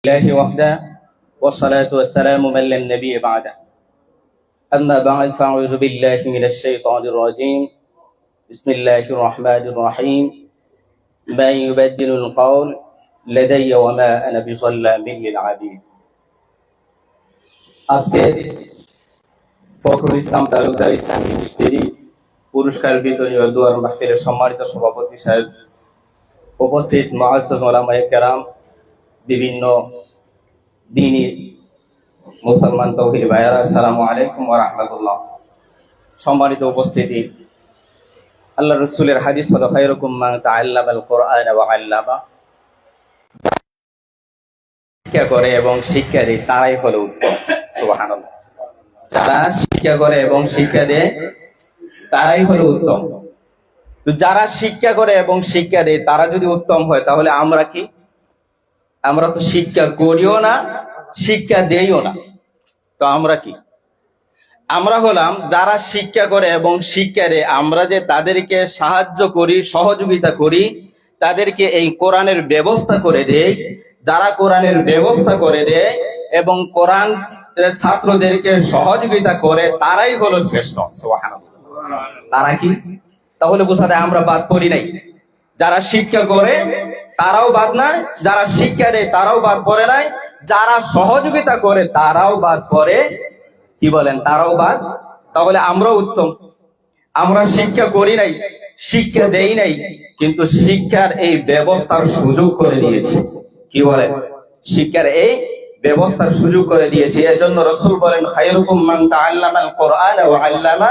الله وحده والصلاة والسلام من لا نبي بعده. أما بعد فأعوذ بالله من الشيطان الرجيم. بسم الله الرحمن الرحيم. من يبدل القول لدي وما أنا بظلام للعبيد. আজকে ফখরুল ইসলাম তালুকদার ইসলামী মিস্ত্রি পুরস্কার বিতরণী ও দুয়ার মাহফিলের সম্মানিত সভাপতি সাহেব, উপস্থিত মুআজ্জাজ উলামায়ে কেরাম, বিভিন্ন দ্বীনি মুসলমান তৌহিদি ভাইয়ারা, আসসালামু আলাইকুম ওয়া রাহমাতুল্লাহ। সম্মানিত উপস্থিতি, আল্লাহ রাসূলের হাদিস হলো খায়রুকুম মান তাআল্লামাল কুরআন ওয়া আল্লামা। শিক্ষা করে এবং শিক্ষা দেয় তারাই হলো উত্তম। সুবহানাল্লাহ। যারা শিক্ষা করে এবং শিক্ষা দেয় তারাই হলো উত্তম। তো যারা শিক্ষা করে এবং শিক্ষা দেয় তারা যদি উত্তম হয়, তাহলে আমরা কি? আমরা তো শিক্ষা করিও না, শিক্ষা দেইও না। তো আমরা কি? আমরা হলাম যারা শিক্ষা করে এবং শিক্ষা দেয়। আমরা যে তাদেরকে সাহায্য করি, সহযোগিতা করি, তাদেরকে এই কোরআনের ব্যবস্থা করে দেয়। যারা কোরআনের ব্যবস্থা করে দেয় এবং কোরআন ছাত্রদেরকে সহযোগিতা করে, তারাই হলো শ্রেষ্ঠ। সুবহানাল্লাহ। তারা কি? তাহলে বোঝা যায় আমরা বাদ পড়ি নাই। যারা শিক্ষা করে তারাও বাদ নাই, যারা শিক্ষা দেয় তারাও বাদ পড়ে নাই, যারা সহযোগিতা করে তারাও বাদ পড়ে। কি বলেন? তারাও বাদ। তাহলে আমরাও উত্তম। আমরা শিক্ষা করি নাই, শিক্ষা দেই নাই, কিন্তু শিক্ষার এই ব্যবস্থার সুযোগ করে দিয়েছি। কি বলেন? শিক্ষার এই ব্যবস্থার সুযোগ করে দিয়েছি। এজন্য রাসূল বলেন, খায়রুকুম মান তাআল্লামাল কুরআন ওয়া আল্লামা।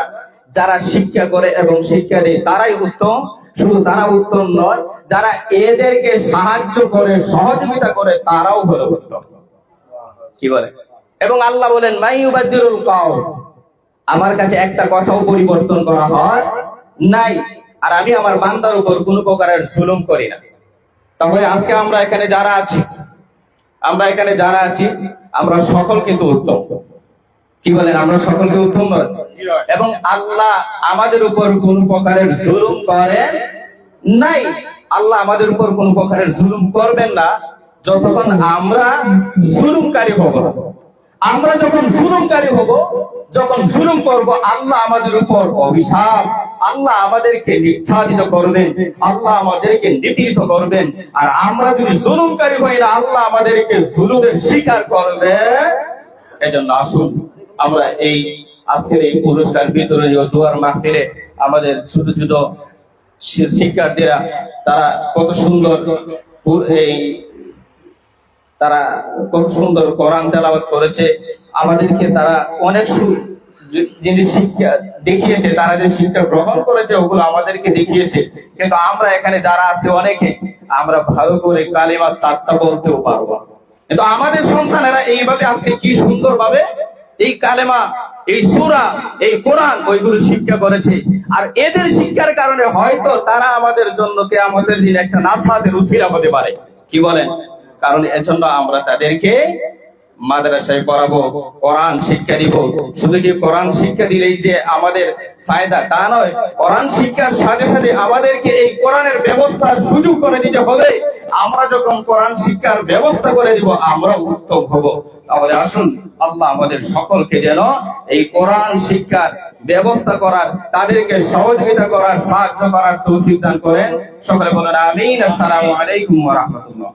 যারা শিক্ষা করে এবং শিক্ষা দেয় তারাই উত্তম। শুধু তারা উত্তম নয়, যারা এদেরকে সাহায্য করে, সহযোগিতা করে, তারাও হলো উত্তম। কি বলে? এবং আল্লাহ বলেন, মাই ইউবাদদিলুল কাউল। আমার কাছে একটা কথাও পরিবর্তন করা হয় নাই, আর আমি আমার বান্দার উপর কোনো প্রকারের জুলুম করি না। তাহলে আজকে আমরা এখানে যারা আছি, আমরা সকল কিন্তু উত্তম। কি বলেন? আমরা সকলকে উত্তম নয়। এবং আল্লাহ আমাদের উপর কোন প্রকারের জুলুম করেন নাই। আল্লাহ আমাদের উপর কোন প্রকারের জুলুম করবেন না যতক্ষণ আমরা জুলুমকারী হব না। আমরা যখন জুলুমকারী হব, যখন জুলুম করব, আল্লাহ আমাদের উপর অভিশাপ, আল্লাহ আমাদেরকে নির্যাতিত করবেন, আল্লাহ আমাদেরকে নিপীড়িত করবেন। আর আমরা যদি জুলুমকারী হই না, আল্লাহ আমাদেরকে জুলুমের শিকার করবে। এজন্য আসুন আমরা এই আজকের এই পুরস্কার বিতরণী ও দুয়ার মাহফিলে আমাদের ছোট ছোট শিক্ষার্থীরা তারা কত সুন্দর কোরআন তেলাওয়াত করেছে। আমাদেরকে তারা অনেক জিনিস শিক্ষা দেখিয়েছে, তারা যে শিক্ষা গ্রহণ করেছে ওগুলো আমাদেরকে দেখিয়েছে। কিন্তু আমরা এখানে যারা আছে অনেকে আমরা ভালো করে কালিমা 4টা বলতেও পারবো, কিন্তু আমাদের সন্তানেরা এইভাবে আজকে কি সুন্দর ভাবে এই কালেমা, এই সূরা, এই কোরআন ওইগুলো শিক্ষা করেছে। আর এদের শিক্ষার কারণে হয়তো তারা আমাদের জন্য কিয়ামতের দিন একটা নাসাতের উসিলা হতে পারে। কি বলেন? কারণ এজন্য আমরা তাদেরকে মাদ্রাসায় পড়াবো, কোরআন শিক্ষা দিব। শুধু কি কোরআন শিক্ষা দিলেই যে আমাদের ফায়দা তা নয়, কোরআন শিক্ষার সাথে সাথে আমাদেরকে এই কোরআনের ব্যবস্থার সুযোগ করে দিতে হবে। আমরা যখন কোরআন শিক্ষার ব্যবস্থা করে দিব, আমরা উত্তম হব। তাহলে আসুন আল্লাহ আমাদের সকলকে যেন এই কোরআন শিক্ষার ব্যবস্থা করার, তাদেরকে সহযোগিতা করার, সাহায্য করার তৌফিক দান করেন। সকলে বলেন আমিন। আসসালামু আলাইকুম ওয়া রাহমাতুল্লাহ।